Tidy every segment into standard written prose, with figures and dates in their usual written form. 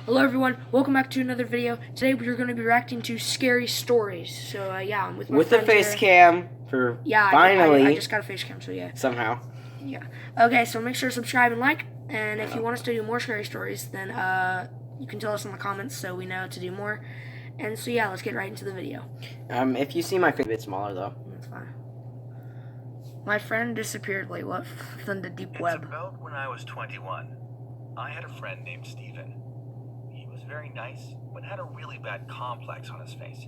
Hello everyone, welcome back to another video. Today we're going to be reacting to scary stories. So yeah, I'm with my with the friends face here. cam for finally. I just got a face cam, so yeah. Somehow. Yeah. Okay, so make sure to subscribe and like. And if you want us to do more scary stories, then you can tell us in the comments so we know to do more. And so yeah, let's get right into the video. If you see my face a bit smaller though. That's fine. My friend disappeared late from the deep web. It's about when I was 21. I had a friend named Steven. He was very nice, but had a really bad complex on his face.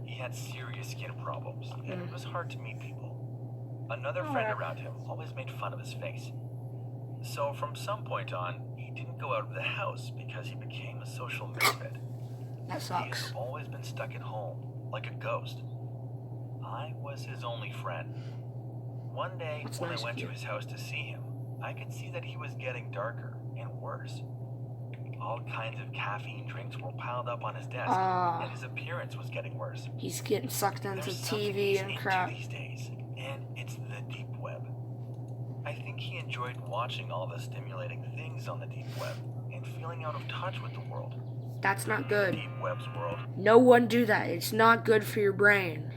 He had serious skin problems, and it was hard to meet people. Another friend around him always made fun of his face. So from some point on, he didn't go out of the house because he became a social misfit. That sucks. He's always been stuck at home, like a ghost. I was his only friend. One day, when I went to his house to see him, I could see that he was getting darker and worse. All kinds of caffeine drinks were piled up on his desk, and his appearance was getting worse. He's getting sucked into There's TV and crap. these days, and it's the deep web. I think he enjoyed watching all the stimulating things on the deep web and feeling out of touch with the world. That's not good. Deep web's world. No one do that. It's not good for your brain.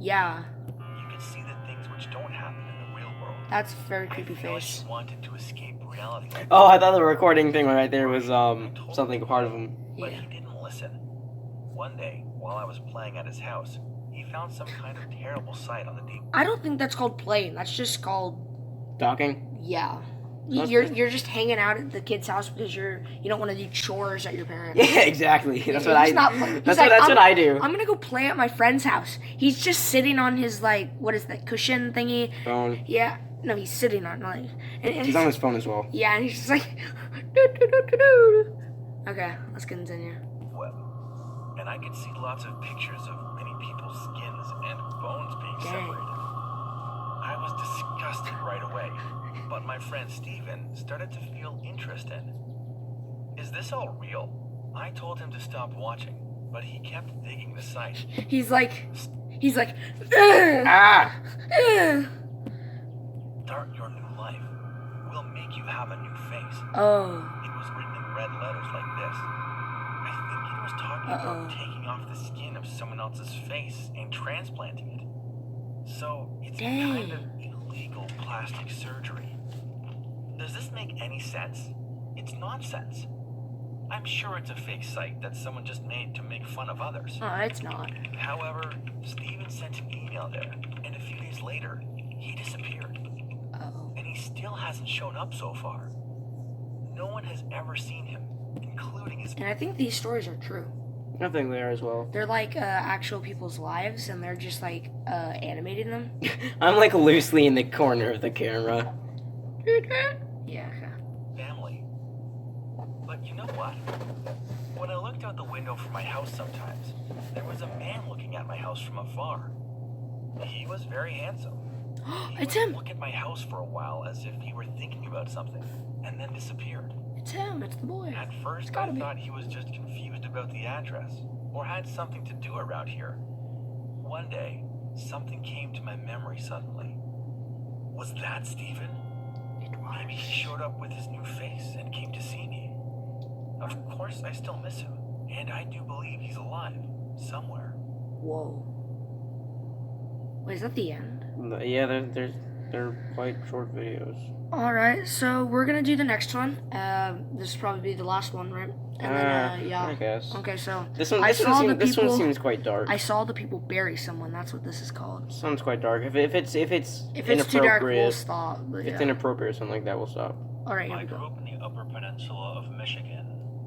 Yeah. You can see the things which don't happen in the real world. That's a very creepy I feel like face. he wanted to escape reality. Oh, I thought the recording thing right there was something part of him. But he didn't listen. One day, while I was playing at his house, he found some kind of terrible sight on the deep. I don't think that's called playing. That's just called Talking? yeah. You're just hanging out at the kid's house because you don't want to do chores at your parents. Yeah, exactly. That's what That's what I do. I'm gonna go play at my friend's house. He's just sitting on his what is that cushion thingy? Phone. Yeah. No, he's sitting on and He's on his phone as well. Yeah, and he's just like doo. Okay, let's continue. Web. And I could see lots of pictures of many people's skins and bones being separated. I was disgusted right away, but my friend Steven started to feel interested. Is this all real? I told him to stop watching, but he kept digging the site. He's like Ah! Start your new life. We'll make you have a new face. Oh. It was written in red letters like this. I think it was talking about taking off the skin of someone else's face and transplanting it. So it's a kind of illegal plastic surgery. Does this make any sense? It's nonsense. I'm sure it's a fake site that someone just made to make fun of others. Oh, it's not. However, Steven sent an email there, and a few days later, he disappeared. And he still hasn't shown up so far. No one has ever seen him, including his... And I think these stories are true. I think they are as well. They're like actual people's lives, and they're just animating them. I'm like loosely in the corner of the camera. Yeah. Family. But you know what? When I looked out the window from my house sometimes, there was a man looking at my house from afar. He was very handsome. It's He would him. look at my house for a while as if he were thinking about something, and then disappeared. It's him. It's the boy. At first, I thought he was just confused about the address, or had something to do around here. One day, something came to my memory suddenly. Was that Steven? Maybe he showed up with his new face and came to see me. Of course, I still miss him, and I do believe he's alive, somewhere. Whoa. Wait, is that the end? Yeah, they're quite short videos. Alright, so we're gonna do the next one. This will probably be the last one, right? And then, yeah. I guess. Okay, so This one seems quite dark. I saw the people bury someone. That's what this is called. This one's quite dark. If it's too dark, we'll stop. But if it's inappropriate or something like that, we'll stop. Alright, here I we grew go. up in the Upper Peninsula of Michigan.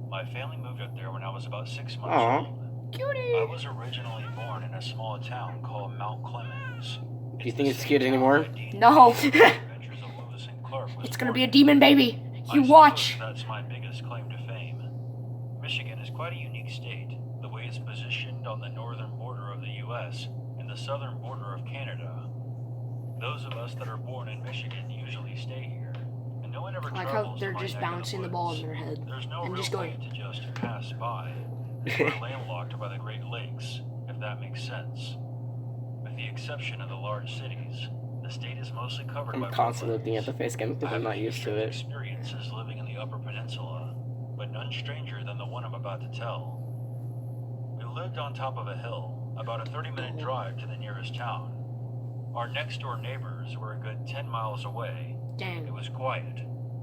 My family moved up there when I was about 6 months Aw. old. Cutie! I was originally born in a small town called Mount Clemens. Do you think it's cute anymore? No. Adventures of Lewis and Clark was It's gonna born be a in. demon baby. You I watch. suppose that's my biggest claim to fame. Michigan is quite a unique state, the way it's positioned on the northern border of the U.S. and the southern border of Canada. Those of us that are born in Michigan usually stay here, and no one ever I like how travels they're to my just neck of the bouncing the ball woods. in their head There's no and real just way going. to just pass by. We're landlocked by the Great Lakes, if that makes sense. With the exception of the large cities, the state is mostly covered by I'm constantly looking at woodlands. the face cam because I'm not used to it. Experiences living in the Upper Peninsula. but none stranger than the one I'm about to tell. We lived on top of a hill, about a 30-minute drive to the nearest town. Our next-door neighbors were a good 10 miles away. Dang. It was quiet.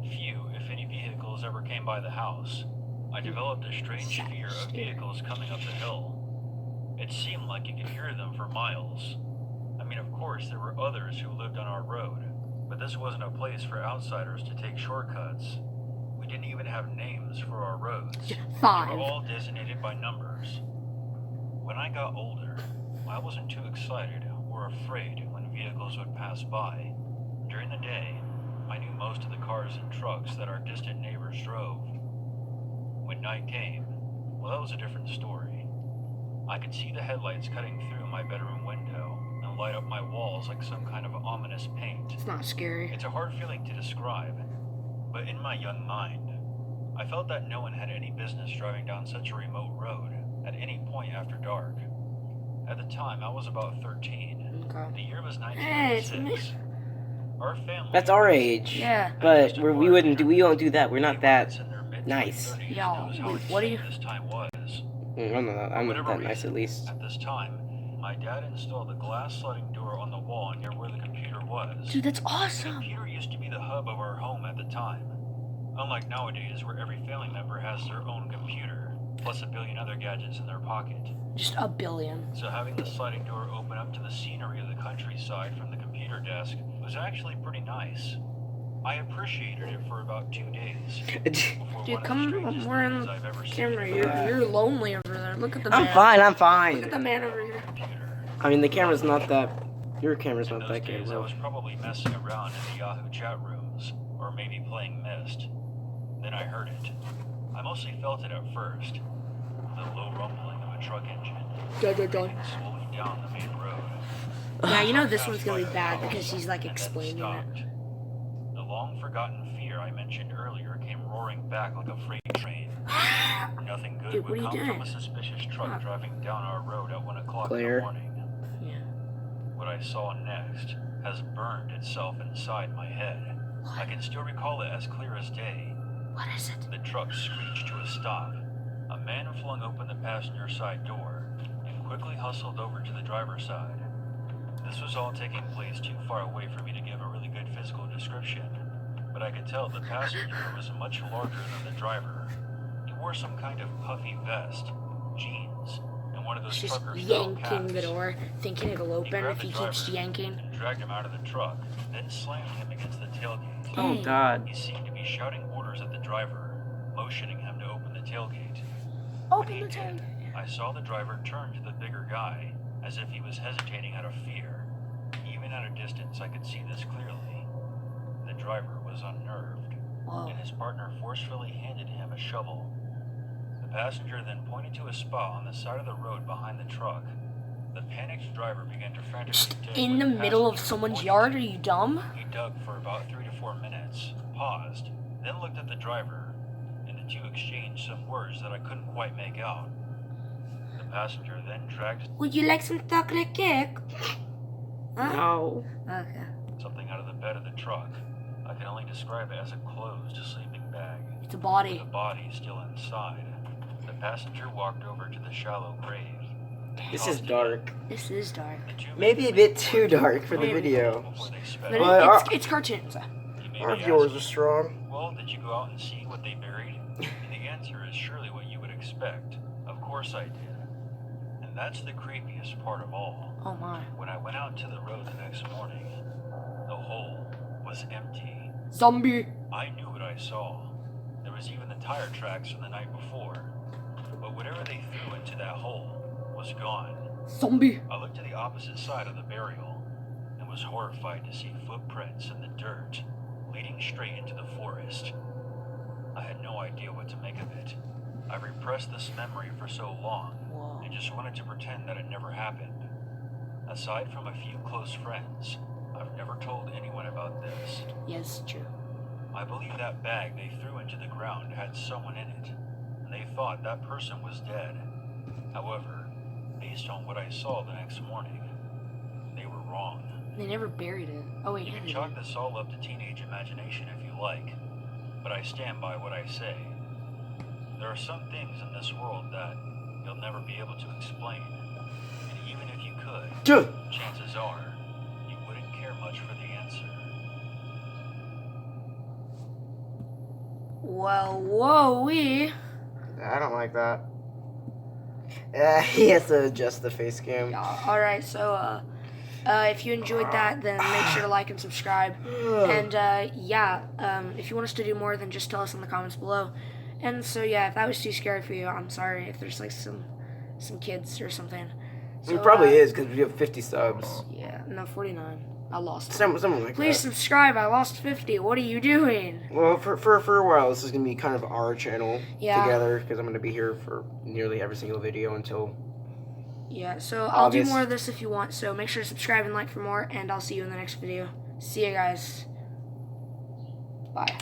Few, if any, vehicles ever came by the house. I developed a strange fear of vehicles coming up the hill. It seemed like you could hear them for miles. I mean, of course, there were others who lived on our road, but this wasn't a place for outsiders to take shortcuts. We didn't even have names for our roads. 5. They were all designated by numbers. When I got older, I wasn't too excited or afraid when vehicles would pass by. During the day, I knew most of the cars and trucks that our distant neighbors drove. When night came, well, that was a different story. I could see the headlights cutting through my bedroom window and light up my walls like some kind of ominous paint. It's not scary. It's a hard feeling to describe, but in my young mind, I felt that no one had any business driving down such a remote road at any point after dark. At the time, I was about 13. Okay. The year was Hey, it's 1996. Our family. That's our age. Yeah. But we won't do that. We're not that nice. Yo, what are you? This time was. I'm not that nice, at least. At this time, my dad installed a glass sliding door on the wall near where the computer was. Dude, that's The awesome. computer used to be the hub of our home at the time. Unlike nowadays, where every family member has their own computer, plus a billion other gadgets in their pocket. Just a billion. So having the sliding door open up to the scenery of the countryside from the computer desk was actually pretty nice. I appreciated it for about 2 days. Dude, come more in the camera. You're lonely over there. Look at the man. I'm fine. Look at the man over here. I mean, the camera's not that... Your camera's not that good, I bro. was probably messing around in the Yahoo chat rooms, or maybe playing Myst. Then I heard it. I mostly felt it at first. The low rumbling of a truck engine. Moving slowly down the main road. Yeah, you know this one's gonna be bad because she's like explaining it. The long-forgotten fear I mentioned earlier came roaring back like a freight train. Nothing good Dude, what would are you come doing? from a suspicious truck driving down our road at 1 o'clock in Claire. the morning. Yeah. What I saw next has burned itself inside my head. I can still recall it as clear as day. What is it? The truck screeched to a stop. A man flung open the passenger side door and quickly hustled over to the driver's side. This was all taking place too far away for me to give a really good physical description, but I could tell the passenger was much larger than the driver. He wore some kind of puffy vest, jeans, and one of those She's just trucker-style yanking the caps. door, thinking it'll open grabbed if he the keeps driver yanking. and dragged him out of the truck, then slammed him against the tailgate. Oh, God. He seemed to be shouting orders at the driver, motioning him to open the tailgate. Open the tank. I saw the driver turn to the bigger guy, as if he was hesitating out of fear. Even at a distance, I could see this clearly. The driver was unnerved, Whoa. and his partner forcefully handed him a shovel. The passenger then pointed to a spot on the side of the road behind the truck. The panicked driver began to frantically dig In where the middle of passenger someone's pointed yard? to. Are you dumb? He dug for about 3 to 4 minutes, paused, then looked at the driver, and the two exchanged some words that I couldn't quite make out. The passenger then dragged Would you like some chocolate cake? Huh? No. Okay. something out of the bed of the truck. I can only describe it as a closed sleeping bag, It's a with body. the body still inside. The passenger walked over to the shallow grave. This is dark. This is dark. The two Maybe a men bit too dark for the Maybe. video. before they sped But off. But it's cartoons. You may Our be viewers asking, are strong. well, did you go out and see what they buried? And the answer is surely what you would expect. Of course I did. And that's the creepiest part of all. Oh my. When I went out to the road the next morning, the hole was empty. Zombie. I knew what I saw. There was even the tire tracks from the night before. But whatever they threw into that hole was gone. Zombie. I looked to the opposite side of the burial and was horrified to see footprints in the dirt leading straight into the forest. I had no idea what to make of it. I repressed this memory for so long Whoa. and just wanted to pretend that it never happened. Aside from a few close friends, I've never told anyone about this. Yes, true. I believe that bag they threw into the ground had someone in it, and they thought that person was dead. However, based on what I saw the next morning, they were wrong. They never buried it. Oh wait, You yeah, can they chalk did. this all up to teenage imagination if you like, but I stand by what I say. There are some things in this world that you'll never be able to explain. And even if you could, Dude. chances are you wouldn't care much for the answer. Well, whoa-wee. I don't like that. He has to adjust the face cam. Yeah, alright, so, if you enjoyed that, then make sure to like and subscribe. And, if you want us to do more, then just tell us in the comments below. And so, yeah, if that was too scary for you, I'm sorry if there's, like, some kids or something. So, It probably is, because we have 50 subs. Yeah, no, 49. I lost. Something like Please that. subscribe. I lost 50. What are you doing? Well, for a while, this is going to be kind of our channel together, because I'm going to be here for nearly every single video until... Yeah, so I'll do August. more of this if you want, so make sure to subscribe and like for more, and I'll see you in the next video. See you guys. Bye.